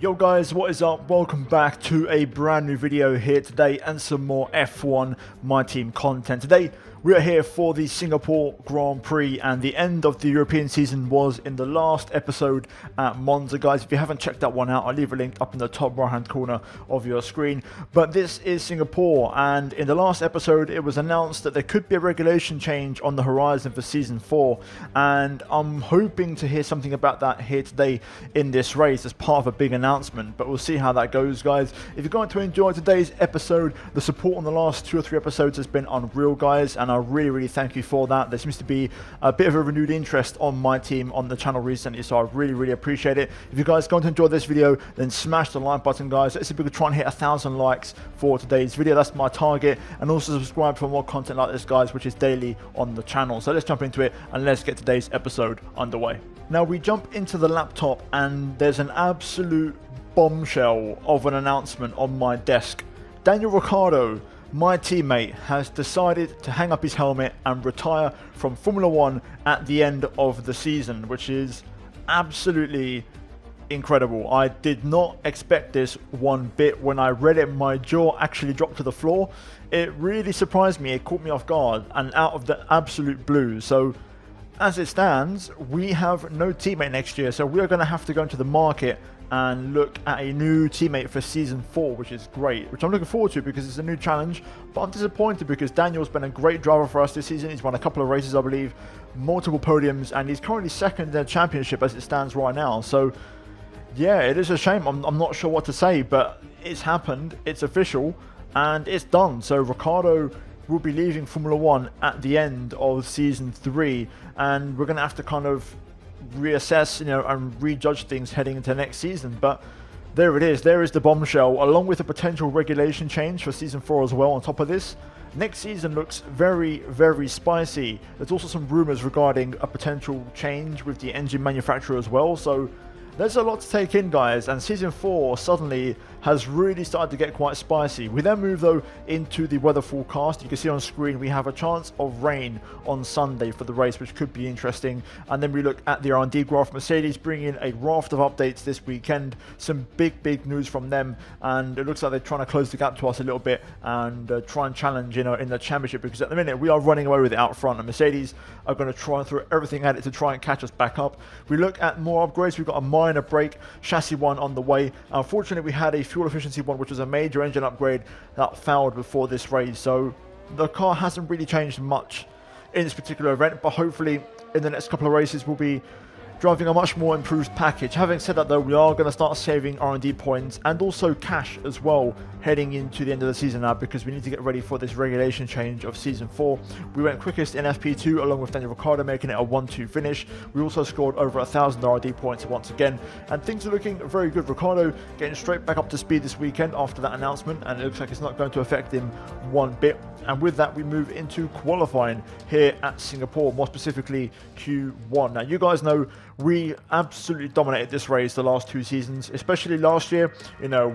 Yo guys, what is up? Welcome back to a brand new video here today and some more F1 My Team content. Today we are here for the Singapore Grand Prix, and the end of the European season was in the last episode at Monza. Guys, if you haven't checked that one out, I'll leave a link up in the top right hand corner of your screen. But this is Singapore, and in the last episode it was announced that there could be a regulation change on the horizon for season 4, and I'm hoping to hear something about that here today in this race as part of a big announcement, but we'll see how that goes. Guys, if you're going to enjoy today's episode, the support on the last 2 or 3 episodes has been unreal, guys, and I really thank you for that. There seems to be a bit of a renewed interest on my team on the channel recently, so I really appreciate it. If you guys are going to enjoy this video, then smash the like button, guys. Let's see if we can try and hit 1,000 likes for today's video. That's my target. And also subscribe for more content like this, guys, which is daily on the channel. So let's jump into it and let's get today's episode underway. Now we jump into the laptop and there's an absolute bombshell of an announcement on my desk. Daniel Ricciardo, my teammate, has decided to hang up his helmet and retire from Formula 1 at the end of the season, which is absolutely incredible. I did not expect this one bit. When I read it, my jaw actually dropped to the floor. It really surprised me. It caught me off guard and out of the absolute blue. So as it stands, we have no teammate next year, so we are going to have to go into the market and look at a new teammate for season 4, which is great, which I'm looking forward to because it's a new challenge. But I'm disappointed because Daniel's been a great driver for us this season. He's won a couple of races, I believe, multiple podiums, and he's currently second in the championship as it stands right now. So yeah, it is a shame. I'm not sure what to say, but it's happened, it's official, and it's done. So Ricciardo will be leaving Formula 1 at the end of season 3, and we're going to have to kind of reassess, and rejudge things heading into next season. But there it is. There is the bombshell, along with a potential regulation change for season 4 as well. On top of this, next season looks very spicy. There's also some rumors regarding a potential change with the engine manufacturer as well. So there's a lot to take in, guys, and season 4 suddenly has really started to get quite spicy. We then move though into the weather forecast. You can see on screen we have a chance of rain on Sunday for the race, which could be interesting. And then we look at the R&D graph. Mercedes bringing in a raft of updates this weekend. Some big news from them, and it looks like they're trying to close the gap to us a little bit and try and challenge, in the championship, because at the minute we are running away with it out front, and Mercedes are going to try and throw everything at it to try and catch us back up. We look at more upgrades. We've got a minor brake chassis one on the way. Unfortunately, we had a fuel efficiency one, which was a major engine upgrade that failed before this race. So the car hasn't really changed much in this particular event, but hopefully in the next couple of races we'll be driving a much more improved package. Having said that though, we are going to start saving R&D points and also cash as well heading into the end of the season now, because we need to get ready for this regulation change of season 4. We went quickest in FP2 along with Daniel Ricciardo, making it a 1-2 finish. We also scored over 1,000 R&D points once again, and things are looking very good. Ricciardo getting straight back up to speed this weekend after that announcement, and it looks like it's not going to affect him one bit. And with that, we move into qualifying here at Singapore, more specifically Q1. Now, you guys know we absolutely dominated this race the last 2 seasons, especially last year.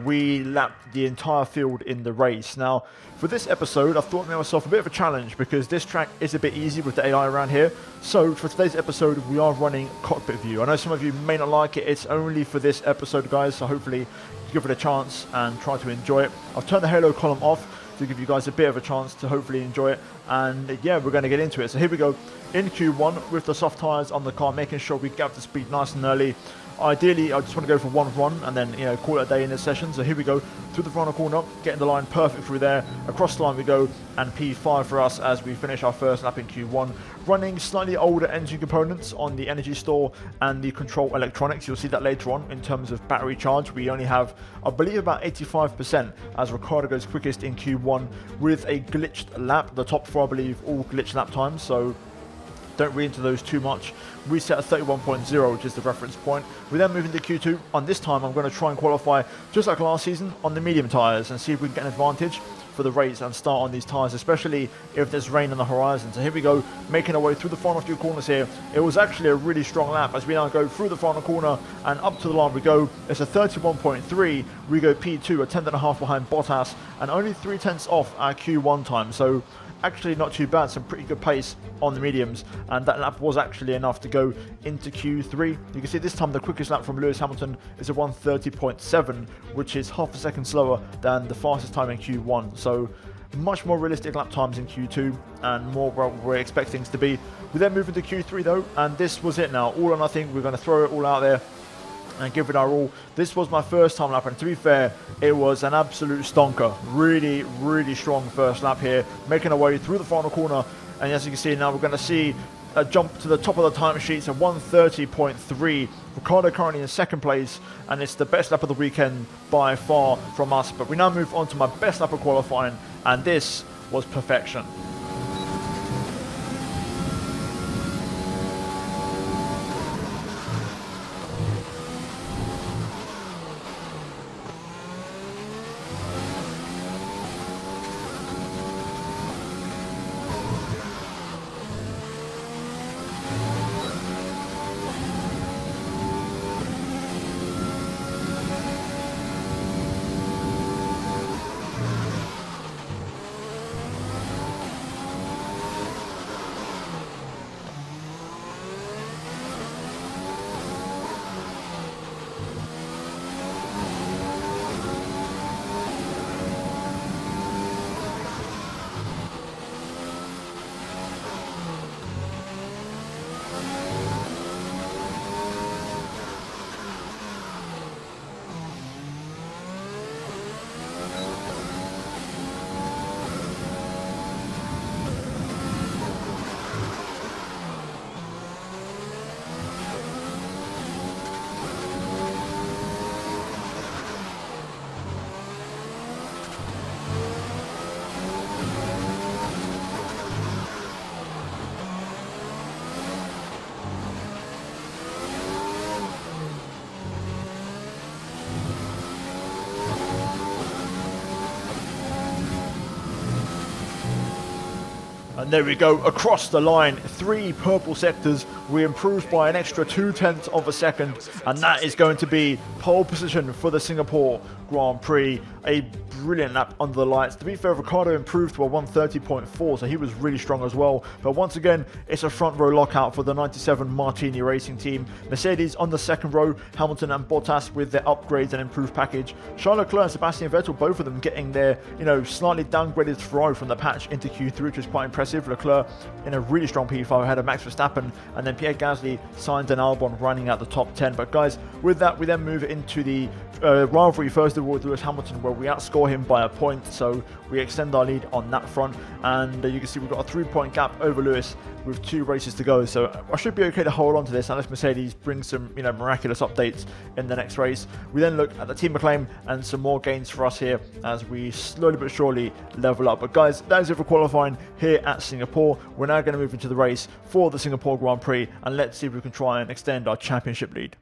We lapped the entire field in the race. Now, for this episode, I've thought to myself a bit of a challenge because this track is a bit easy with the AI around here. So for today's episode, we are running cockpit view. I know some of you may not like it. It's only for this episode, guys, so hopefully you give it a chance and try to enjoy it. I've turned the halo column off to give you guys a bit of a chance to hopefully enjoy it, and yeah, we're going to get into it. So here we go in Q1 with the soft tyres on the car, making sure we get up to speed nice and early. Ideally, I just want to go for one run and then call it a day in this session. So here we go through the final corner, getting the line perfect through there. Across the line we go, and P5 for us as we finish our first lap in Q1. Running slightly older engine components on the energy store and the control electronics. You'll see that later on in terms of battery charge. We only have, I believe, about 85% as Ricciardo goes quickest in Q1 with a glitched lap. The top 4, I believe, all glitched lap times, so don't read into those too much. We set a 31.0, which is the reference point. We then move into Q2. On this time, I'm going to try and qualify just like last season on the medium tyres and see if we can get an advantage for the race and start on these tyres, especially if there's rain on the horizon. So here we go, making our way through the final few corners here. It was actually a really strong lap as we now go through the final corner and up to the line we go. It's a 31.3. We go P2, a tenth and a half behind Bottas, and only 3 tenths off our Q1 time. So actually not too bad, some pretty good pace on the mediums, and that lap was actually enough to go into Q3. You can see this time the quickest lap from Lewis Hamilton is a 1:30.7, which is half a second slower than the fastest time in Q1. So much more realistic lap times in Q2 and more where we're expecting things to be. We then move into Q3 though, and this was it now. All or nothing. We're going to throw it all out there and give it our all. This was my first time lap, and to be fair, it was an absolute stonker. Really, really strong first lap here, making our way through the final corner. And as you can see now, we're going to see a jump to the top of the timesheets at 1:30.3. Ricciardo currently in second place, and it's the best lap of the weekend by far from us. But we now move on to my best lap of qualifying, and this was perfection. And there we go, across the line, 3 purple sectors. We improved by an extra 0.2 of a second, and that is going to be pole position for the Singapore Grand Prix. A brilliant lap under the lights. To be fair, Ricciardo improved to a 1:30.4, so he was really strong as well. But once again, it's a front row lockout for the 97 Martini Racing team. Mercedes on the second row, Hamilton and Bottas with their upgrades and improved package. Charles Leclerc and Sebastian Vettel, both of them getting their, slightly downgraded throw from the patch into Q3, which was quite impressive. Leclerc in a really strong P5 ahead of Max Verstappen, and then Pierre Gasly, Sainz and Albon running out the top 10. But guys, with that, we then move into the rivalry first of all with Lewis Hamilton, where we outscore him by a point, so we extend our lead on that front. And you can see we've got a 3-point gap over Lewis with 2 races to go, so I should be okay to hold on to this unless Mercedes brings some miraculous updates in the next race. We then look at the team acclaim and some more gains for us here as we slowly but surely level up. But guys, that is it for qualifying here at Singapore. We're now going to move into the race for the Singapore Grand Prix, and let's see if we can try and extend our championship lead.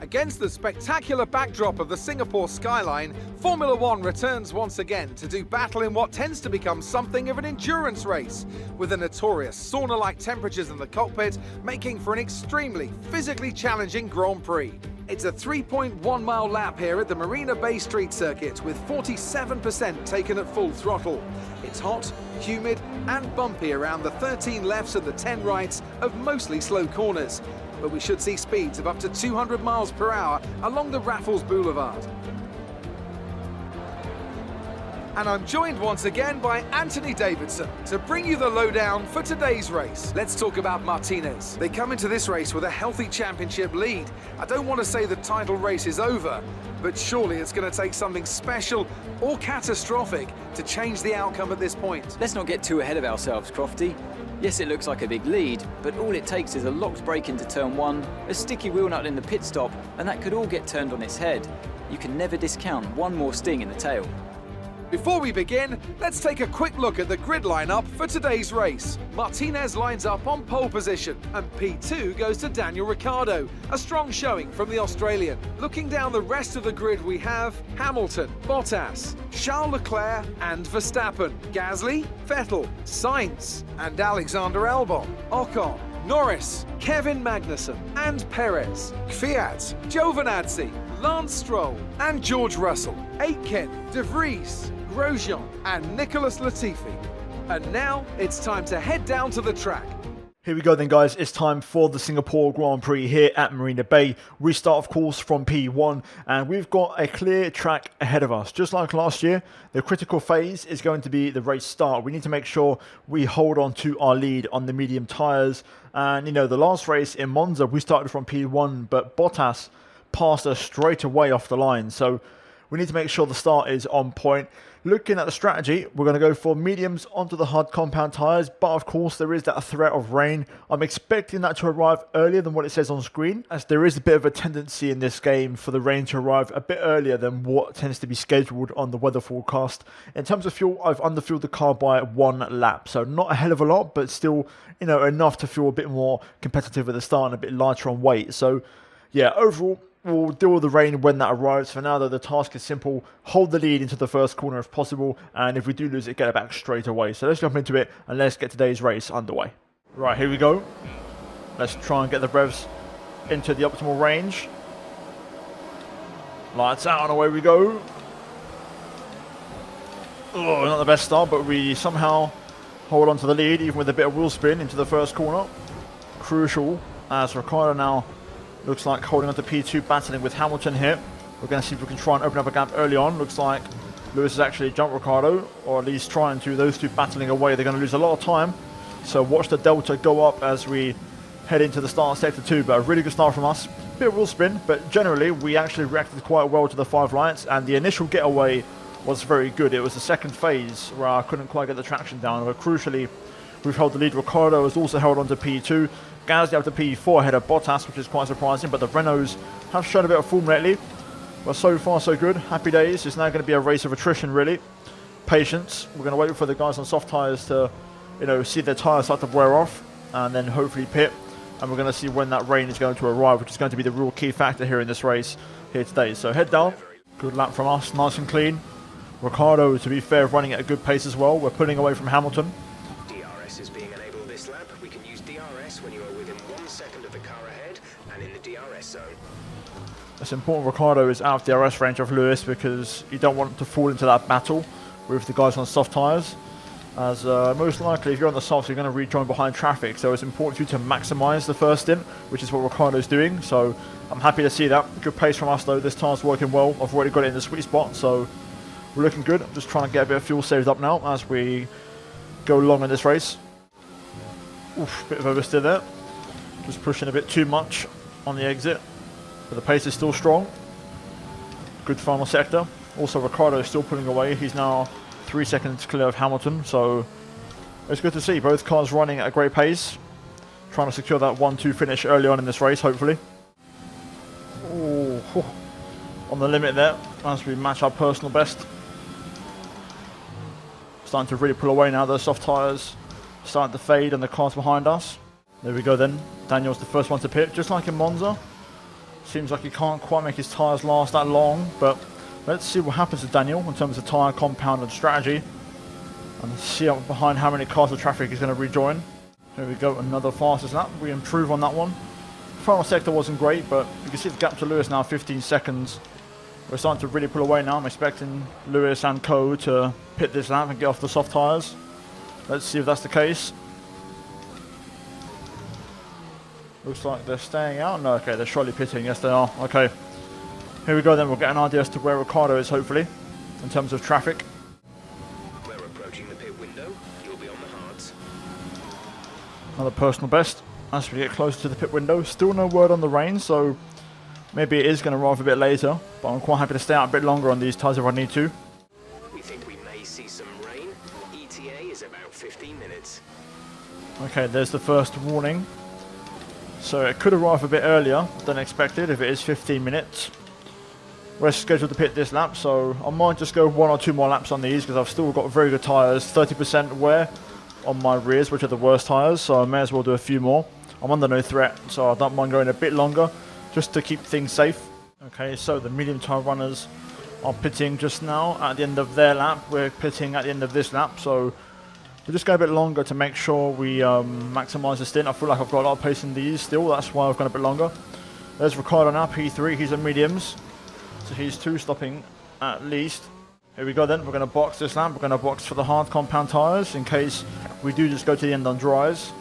Against the spectacular backdrop of the Singapore skyline, Formula One returns once again to do battle in what tends to become something of an endurance race, with the notorious sauna-like temperatures in the cockpit making for an extremely physically challenging Grand Prix. It's a 3.1-mile lap here at the Marina Bay Street Circuit, with 47% taken at full throttle. It's hot, humid and bumpy around the 13 lefts and the 10 rights of mostly slow corners, but we should see speeds of up to 200 miles per hour along the Raffles Boulevard. And I'm joined once again by Anthony Davidson to bring you the lowdown for today's race. Let's talk about Martinez. They come into this race with a healthy championship lead. I don't want to say the title race is over, but surely it's going to take something special or catastrophic to change the outcome at this point. Let's not get too ahead of ourselves, Crofty. Yes, it looks like a big lead, but all it takes is a locked brake into turn 1, a sticky wheel nut in the pit stop, and that could all get turned on its head. You can never discount one more sting in the tail. Before we begin, let's take a quick look at the grid lineup for today's race. Martinez lines up on pole position, and P2 goes to Daniel Ricciardo, a strong showing from the Australian. Looking down the rest of the grid, we have Hamilton, Bottas, Charles Leclerc and Verstappen, Gasly, Vettel, Sainz and Alexander Albon, Ocon, Norris, Kevin Magnussen and Perez, Kvyat, Giovinazzi, Lance Stroll and George Russell, Aitken, De Vries, Grosjean and Nicholas Latifi. And now it's time to head down to the track. Here we go then, guys. It's time for the Singapore Grand Prix here at Marina Bay. We start, of course, from P1, and we've got a clear track ahead of us. Just like last year, the critical phase is going to be the race start. We need to make sure we hold on to our lead on the medium tyres. And, you know, the last race in Monza, we started from P1, but Bottas passed us straight away off the line. So we need to make sure the start is on point. Looking at the strategy, we're going to go for mediums onto the hard compound tyres, but of course there is that threat of rain. I'm expecting that to arrive earlier than what it says on screen, as there is a bit of a tendency in this game for the rain to arrive a bit earlier than what tends to be scheduled on the weather forecast. In terms of fuel, I've underfueled the car by 1 lap, so not a hell of a lot, but still, you know, enough to feel a bit more competitive at the start and a bit lighter on weight. So yeah, overall, we'll deal with the rain when that arrives. For now, though, the task is simple. Hold the lead into the first corner if possible, and if we do lose it, get it back straight away. So let's jump into it, and let's get today's race underway. Right, here we go. Let's try and get the revs into the optimal range. Lights out, and away we go. Oh, not the best start, but we somehow hold on to the lead, even with a bit of wheel spin into the first corner. Crucial, as Ricciardo now looks like holding on to P2, battling with Hamilton here. We're going to see if we can try and open up a gap early on. Looks like Lewis has actually jumped Ricciardo, or at least trying to. Those two battling away. They're going to lose a lot of time. So watch the delta go up as we head into the start of sector 2. But a really good start from us. Bit of wheel spin, but generally we actually reacted quite well to the 5 lights. And the initial getaway was very good. It was the second phase where I couldn't quite get the traction down. But crucially, we've held the lead. Ricciardo has also held on to P2. Gasly up to P4 ahead of Bottas, which is quite surprising, but the Renaults have shown a bit of form lately. But so far, so good. Happy days. It's now going to be a race of attrition, really. Patience. We're going to wait for the guys on soft tyres to, you know, see their tyres start to wear off, and then hopefully pit. And we're going to see when that rain is going to arrive, which is going to be the real key factor here in this race here today. So head down. Good lap from us, nice and clean. Ricciardo, to be fair, running at a good pace as well. We're pulling away from Hamilton. DRS is being enabled this lap. We can use DRS when you are within 1 second of the car ahead and in the DRS zone. It's important Ricciardo is out of DRS range of Lewis, because you don't want to fall into that battle with the guys on soft tyres. As most likely, if you're on the softs, you're going to rejoin behind traffic. So it's important for you to maximise the first stint, which is what Ricciardo's doing. So I'm happy to see that. Good pace from us though. This tyre's working well. I've already got it in the sweet spot, so we're looking good. I'm just trying to get a bit of fuel saved up now as we go along in this race. Oof, bit of oversteer there. Just pushing a bit too much on the exit, but the pace is still strong. Good final sector. Also, Ricciardo is still pulling away. He's now 3 seconds clear of Hamilton, so it's good to see both cars running at a great pace, trying to secure that 1-2 finish early on in this race, hopefully. Ooh, on the limit there as we match our personal best. Starting to really pull away now. Those soft tyres starting to fade and the cars behind us. There we go then. Daniel's the first one to pit, just like in Monza. Seems like he can't quite make his tyres last that long, but let's see what happens to Daniel in terms of tyre compound and strategy, and see up behind how many cars of traffic he's going to rejoin. Here we go, another fastest lap. We improve on that one. Final sector wasn't great, but you can see the gap to Lewis now, 15 seconds. We're starting to really pull away now. I'm expecting Lewis and Co to pit this lap and get off the soft tyres. Let's see if that's the case. Looks like they're staying out. No, okay, they're surely pitting. Yes, they are. Okay. Here we go then. We'll get an idea as to where Ricciardo is, hopefully, in terms of traffic. We're approaching the pit window. You'll be on the hards. Another personal best as we get closer to the pit window. Still no word on the rain, so maybe it is going to arrive a bit later, but I'm quite happy to stay out a bit longer on these tyres if I need to. We think we may see some rain. ETA is about 15 minutes. Okay, there's the first warning. So it could arrive a bit earlier than expected if it is 15 minutes. We're scheduled to pit this lap, so I might just go 1 or 2 more laps on these because I've still got very good tyres. 30% wear on my rears, which are the worst tyres, so I may as well do a few more. I'm under no threat, so I don't mind going a bit longer just to keep things safe. Okay, so the medium tyre runners are pitting just now at the end of their lap. We're pitting at the end of this lap, so we'll just go a bit longer to make sure we maximise the stint. I feel like I've got a lot of pace in these still, that's why I've gone a bit longer. There's Ricciardo now, P3, he's at mediums. So he's 2 stopping at least. Here we go then, we're going to box this lap. We're going to box for the hard compound tyres in case we do just go to the end on dries.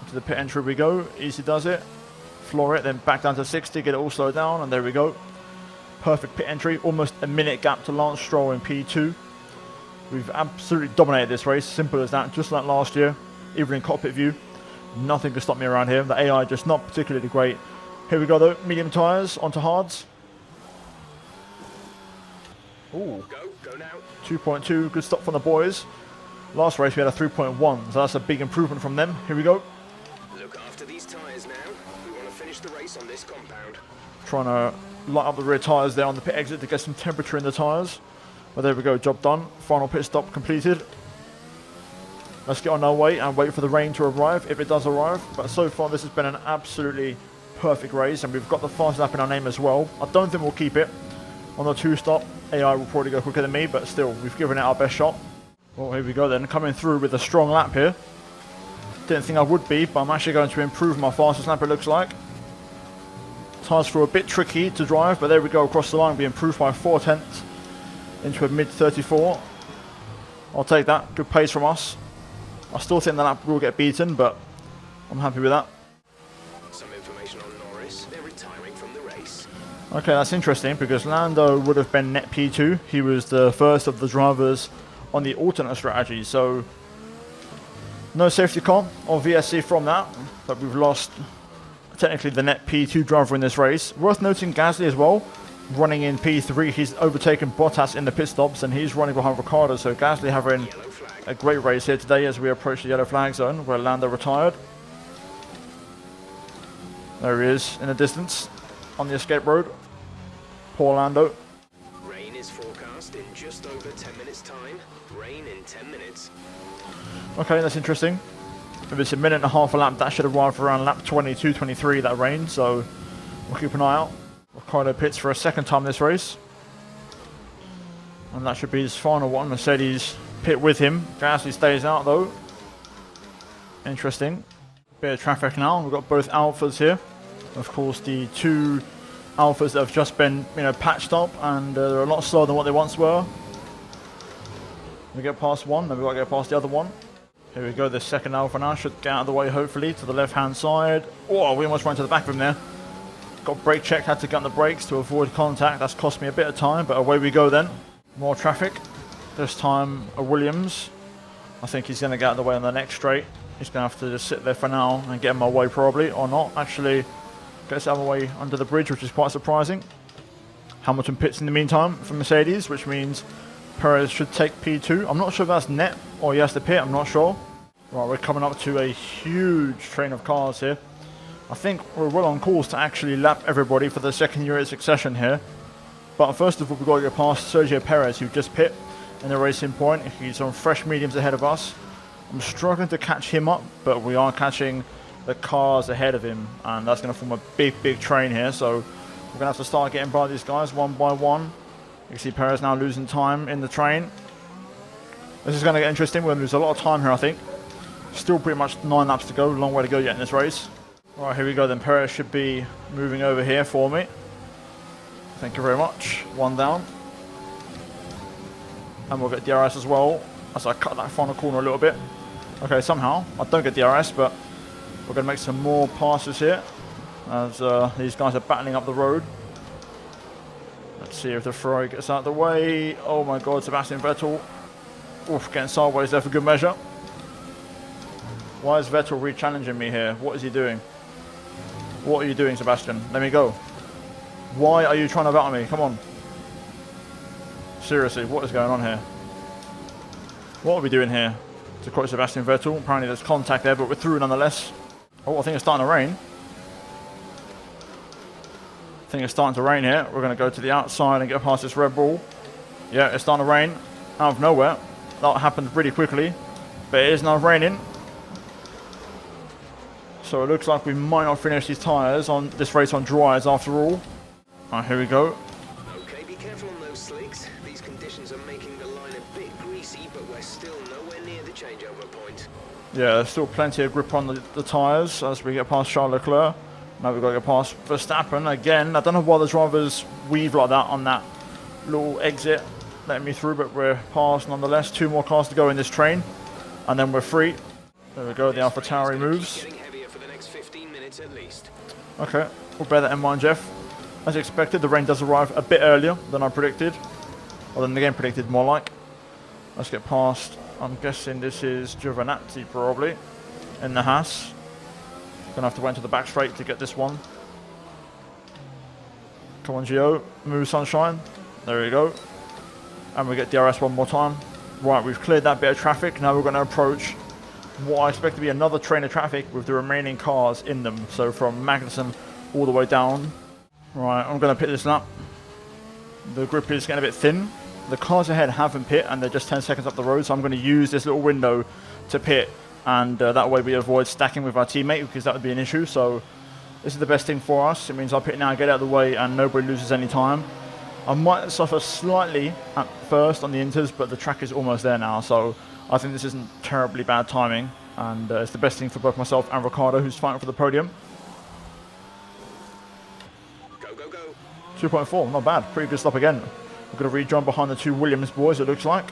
To the pit entry we go, easy does it. Floor it, then back down to 60, get it all slowed down, and there we go. Perfect pit entry, almost a minute gap to Lance Stroll in P2. We've absolutely dominated this race, simple as that, just like last year, even in cockpit view. Nothing can stop me around here. The AI just not particularly great. Here we go though, medium tyres, onto hards. Ooh, Go now. 2.2, good stop from the boys. Last race we had a 3.1, so that's a big improvement from them. Here we go. Look after these tyres now. We want to finish the race on this compound. Trying to light up the rear tyres there on the pit exit to get some temperature in the tyres. But there we go, job done. Final pit stop completed. Let's get on our way and wait for the rain to arrive, if it does arrive. But so far this has been an absolutely perfect race, and we've got the fastest lap in our name as well. I don't think we'll keep it. On the 2-stop, AI will probably go quicker than me, but still, we've given it our best shot. Well, here we go then, coming through with a strong lap here. Didn't think I would be, but I'm actually going to improve my fastest lap, it looks like. Tyres feel a bit tricky to drive, but there we go, across the line. We improved by 4/10 into a mid-34. I'll take that, good pace from us. I still think the lap will get beaten, but I'm happy with that. Some information on Norris. They're retiring from the race. Okay, that's interesting because Lando would have been net P2. He was the first of the drivers on the alternate strategy, so no safety car or VSC from that, but we've lost technically the net P2 driver in this race. Worth noting Gasly as well, running in P3. He's overtaken Bottas in the pit stops and he's running behind Ricciardo, so Gasly having a great race here today as we approach the yellow flag zone where Lando retired. There he is in the distance on the escape road. Poor Lando. Rain is forecast in just over 10 minutes time. Rain in 10 minutes. Okay, that's interesting. If it's a minute and a half a lap, that should arrive around lap 22, 23, that rain, so we'll keep an eye out. Ricciardo pits for a second time this race. And that should be his final one. Mercedes pit with him. Gasly stays out though. Interesting. Bit of traffic now. We've got both Alphas here. Of course, the two Alphas that have just been, patched up, and they're a lot slower than what they once were. We get past one, then we've got to get past the other one. Here we go, the second Alpha now should get out of the way, hopefully, to the left-hand side. Oh, we almost ran to the back of him there. Got brake check, had to get on the brakes to avoid contact. That's cost me a bit of time, but away we go then. More traffic. This time, a Williams. I think he's going to get out of the way on the next straight. He's going to have to just sit there for now and get in my way probably, or not. Actually, gets out of the way under the bridge, which is quite surprising. Hamilton pits in the meantime for Mercedes, which means Perez should take P2. I'm not sure if that's net or he has to pit, I'm not sure. Right, we're coming up to a huge train of cars here. I think we're well on course to actually lap everybody for the second year in succession here. But first of all, we've got to get past Sergio Perez, who just pit in the racing point. He's on fresh mediums ahead of us. I'm struggling to catch him up, but we are catching the cars ahead of him, and that's going to form a big train here. So we're going to have to start getting by these guys one by one. You can see Perez now losing time in the train. This is going to get interesting. We're going to lose a lot of time here, I think. Still pretty much 9 laps to go. Long way to go yet in this race. Right, here we go then. Perez should be moving over here for me. Thank you very much. One down. And we'll get DRS as well as I cut that final corner a little bit. Okay, somehow I don't get DRS, but we're going to make some more passes here as these guys are battling up the road. Let's see if the Ferrari gets out of the way. Oh my god, Sebastian Vettel. Oof, getting sideways there for good measure. Why is Vettel re-challenging me here? What is he doing? What are you doing, Sebastian? Let me go. Why are you trying to battle me? Come on. Seriously, what is going on here? What are we doing here? To quote Sebastian Vettel, apparently there's contact there, but we're through nonetheless. Oh, I think it's starting to rain. I think it's starting to rain here. We're going to go to the outside and get past this Red Bull. Yeah, it's starting to rain out of nowhere. That happened pretty quickly, but it is now raining. So it looks like we might not finish these tyres on this race on dries after all. Alright, here we go. Okay, be careful on those slicks. These conditions are making the line a bit greasy, but we're still nowhere near the changeover point. Yeah, there's still plenty of grip on the tyres as we get past Charles Leclerc. Now we've got to get past Verstappen again. I don't know why the drivers weave like that on that little exit. letting me through, but we're past nonetheless. 2 more cars to go in this train, and then we're free. There we go, the AlphaTauri moves. Okay, we'll bear that in mind, Jeff. As expected, the rain does arrive a bit earlier than I predicted, or than the game predicted, more like. Let's get past, I'm guessing this is Giovinazzi probably, in the Haas. Gonna have to wait to the back straight to get this one. Come on, Gio, move sunshine. There we go. And we get DRS one more time. Right, we've cleared that bit of traffic. Now we're going to approach what I expect to be another train of traffic with the remaining cars in them. So from Magnussen all the way down. Right, I'm going to pit this lap. The grip is getting a bit thin. The cars ahead haven't pit and they're just 10 seconds up the road. So I'm going to use this little window to pit. And that way we avoid stacking with our teammate, because that would be an issue. So this is the best thing for us. It means I'll pit now, get out of the way, and nobody loses any time. I might suffer slightly at first on the inters, but the track is almost there now, so I think this isn't terribly bad timing, and it's the best thing for both myself and Ricciardo, who's fighting for the podium. Go, go, go. 2.4, not bad. Pretty good stop again. We're going to rejoin behind the 2 Williams boys, it looks like.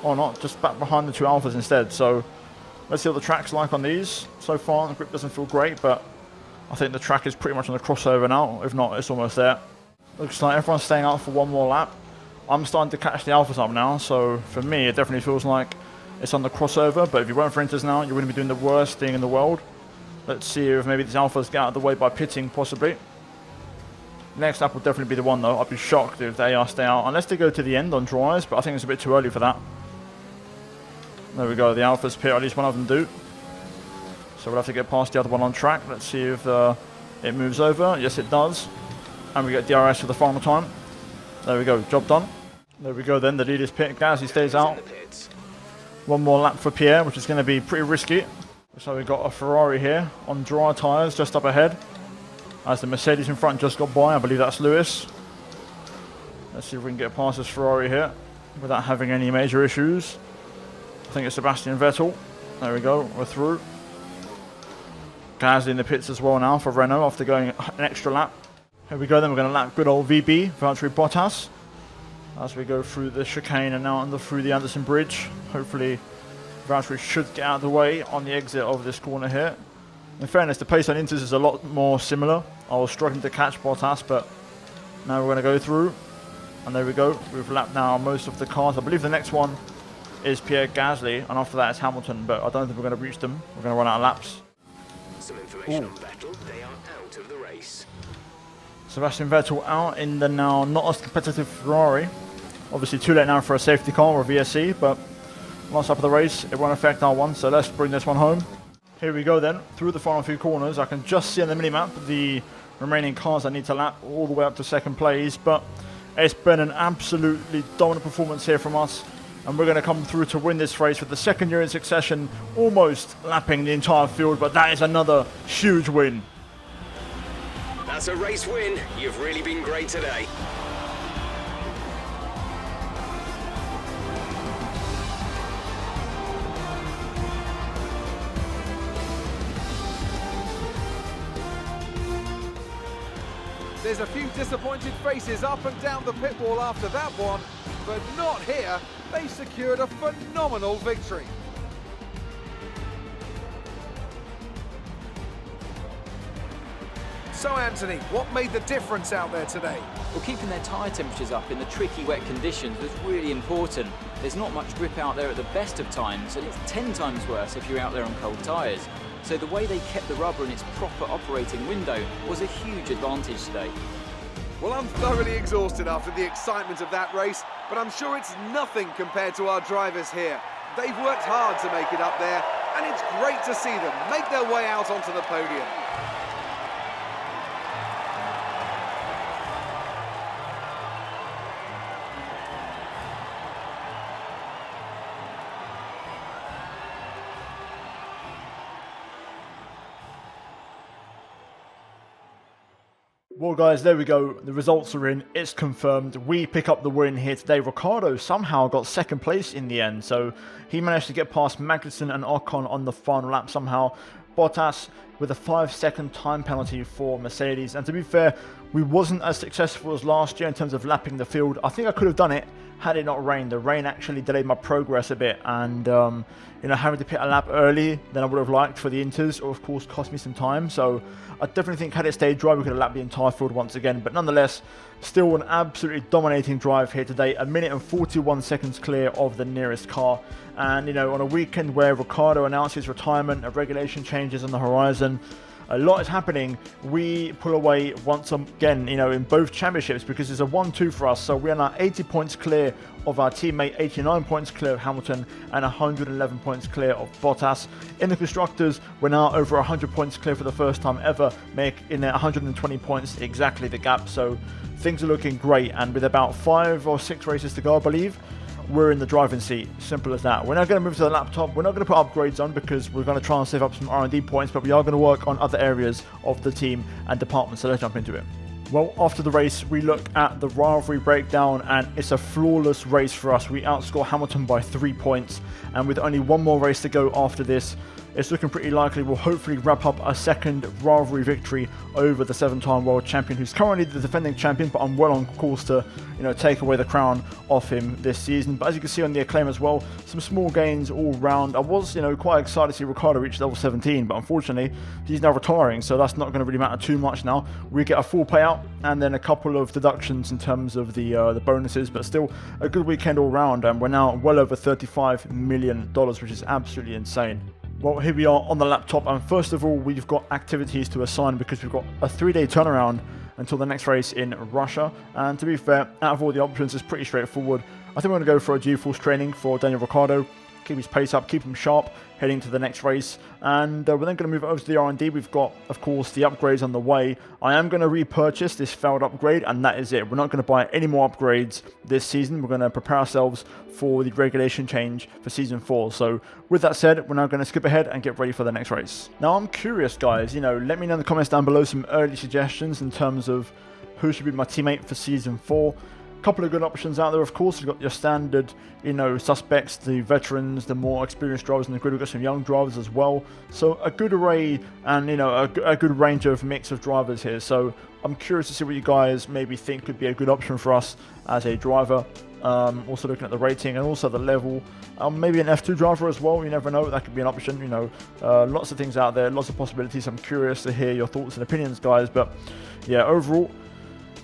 Or not, just back behind the 2 Alphas instead. So let's see what the track's like on these. So far, the grip doesn't feel great, but I think the track is pretty much on the crossover now. If not, it's almost there. Looks like everyone's staying out for one more lap. I'm starting to catch the Alphas up now, so for me, it definitely feels like it's on the crossover. But if you weren't for Inters now, you wouldn't be doing the worst thing in the world. Let's see if maybe these Alphas get out of the way by pitting, possibly. Next lap will definitely be the one, though. I'd be shocked if they stay out, unless they go to the end on dries, but I think it's a bit too early for that. There we go, the Alphas pit, at least one of them do. So we'll have to get past the other one on track. Let's see if it moves over. Yes, it does. And we get DRS for the final time. There we go, job done. There we go then, the leader's pit. Gasly stays out. One more lap for Pierre, which is going to be pretty risky. So we've got a Ferrari here on dry tyres just up ahead. As the Mercedes in front just got by, I believe that's Lewis. Let's see if we can get past this Ferrari here without having any major issues. I think it's Sebastian Vettel. There we go, we're through. Gasly in the pits as well now for Renault after going an extra lap. Here we go then, we're going to lap good old VB, Valtteri Bottas. As we go through the chicane and now through the Anderson Bridge. Hopefully Valtteri should get out of the way on the exit of this corner here. In fairness, the pace on Inters is a lot more similar. I was struggling to catch Bottas, but now we're going to go through. And there we go, we've lapped now most of the cars. I believe the next one is Pierre Gasly, and after that it's Hamilton, but I don't think we're going to reach them. We're going to run out of laps. Some information on Vettel, they are out of the race. Sebastian Vettel out in the now not as competitive Ferrari. Obviously too late now for a safety car or a VSC, but last lap of the race, it won't affect our one, so let's bring this one home. Here we go then, through the final few corners. I can just see on the minimap the remaining cars I need to lap all the way up to second place, but it's been an absolutely dominant performance here from us. And we're going to come through to win this race for the 2nd year in succession, almost lapping the entire field, but that is another huge win. That's a race win. You've really been great today. There's a few disappointed faces up and down the pit wall after that one, but not here. They secured a phenomenal victory. So Anthony, what made the difference out there today? Well, keeping their tyre temperatures up in the tricky wet conditions was really important. There's not much grip out there at the best of times, and it's 10 times worse if you're out there on cold tyres. So the way they kept the rubber in its proper operating window was a huge advantage today. Well, I'm thoroughly exhausted after the excitement of that race, but I'm sure it's nothing compared to our drivers here. They've worked hard to make it up there, and it's great to see them make their way out onto the podium. Well guys, there we go, the results are in, it's confirmed, we pick up the win here today. Ricciardo somehow got 2nd place in the end, so he managed to get past Magnussen and Ocon on the final lap somehow. Bottas with a 5-second time penalty for Mercedes. And to be fair, we wasn't as successful as last year in terms of lapping the field. I think I could have done it had it not rained. The rain actually delayed my progress a bit, and you know, having to pit a lap early than I would have liked for the Inters, or of course cost me some time. So I definitely think had it stayed dry, we could have lapped the entire field once again. But nonetheless, still an absolutely dominating drive here today. 1 minute and 41 seconds clear of the nearest car. And you know, on a weekend where Ricciardo announced his retirement, regulation changes on the horizon, a lot is happening. We pull away once again, you know, in both championships, because it's a 1-2 for us. So we are now 80 points clear of our teammate, 89 points clear of Hamilton, and 111 points clear of Bottas. In the constructors, we're now over 100 points clear for the first time ever, making 120 points exactly the gap. So things are looking great, and with about 5 or 6 races to go, I believe, we're in the driving seat. Simple as that. We're now going to move to the laptop. We're not going to put upgrades on because we're going to try and save up some R&D points, but we are going to work on other areas of the team and department. So let's jump into it. Well, after the race, we look at the rivalry breakdown, and it's a flawless race for us. We outscore Hamilton by 3 points, and with only one more race to go after this, it's looking pretty likely we'll hopefully wrap up a second rivalry victory over the 7-time world champion, who's currently the defending champion, but I'm well on course to, you know, take away the crown off him this season. But as you can see on the acclaim as well, some small gains all round. I was, you know, quite excited to see Ricciardo reach level 17, but unfortunately he's now retiring, so that's not going to really matter too much now. We get a full payout and then a couple of deductions in terms of the bonuses, but still a good weekend all round, and we're now well over $35 million, which is absolutely insane. Well, here we are on the laptop, and first of all, we've got activities to assign because we've got a 3-day turnaround until the next race in Russia. And to be fair, out of all the options, it's pretty straightforward. I think we're going to go for a G-Force training for Daniel Ricciardo, keep his pace up, keep him sharp heading to the next race. And we're then going to move over to the R&D. We've got, of course, the upgrades on the way. I am going to repurchase this failed upgrade, and that is it. We're not going to buy any more upgrades this season. We're going to prepare ourselves for the regulation change for Season 4. So with that said, we're now going to skip ahead and get ready for the next race. Now, I'm curious, guys, you know, let me know in the comments down below some early suggestions in terms of who should be my teammate for Season 4. Couple of good options out there, of course. You've got your standard, you know, suspects, the veterans, the more experienced drivers in the grid. We've got some young drivers as well. So a good array and, you know, a good range of mix of drivers here. So I'm curious to see what you guys maybe think could be a good option for us as a driver. Also looking at the rating and also the level. Maybe an F2 driver as well. You never know. That could be an option. You know, lots of things out there, lots of possibilities. I'm curious to hear your thoughts and opinions, guys. But yeah, overall,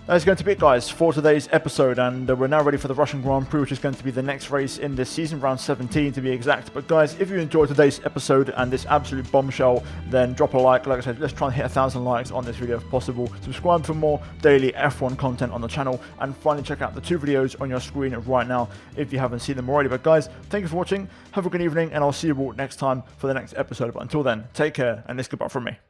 that's going to be it, guys, for today's episode, and we're now ready for the Russian Grand Prix, which is going to be the next race in this season, round 17 to be exact. But guys, if you enjoyed today's episode and this absolute bombshell, then drop a like. Like I said, let's try and hit 1,000 likes on this video if possible. Subscribe for more daily F1 content on the channel, and finally check out the 2 videos on your screen right now if you haven't seen them already. But guys, thank you for watching, have a good evening, and I'll see you all next time for the next episode. But until then, take care, and it's goodbye from me.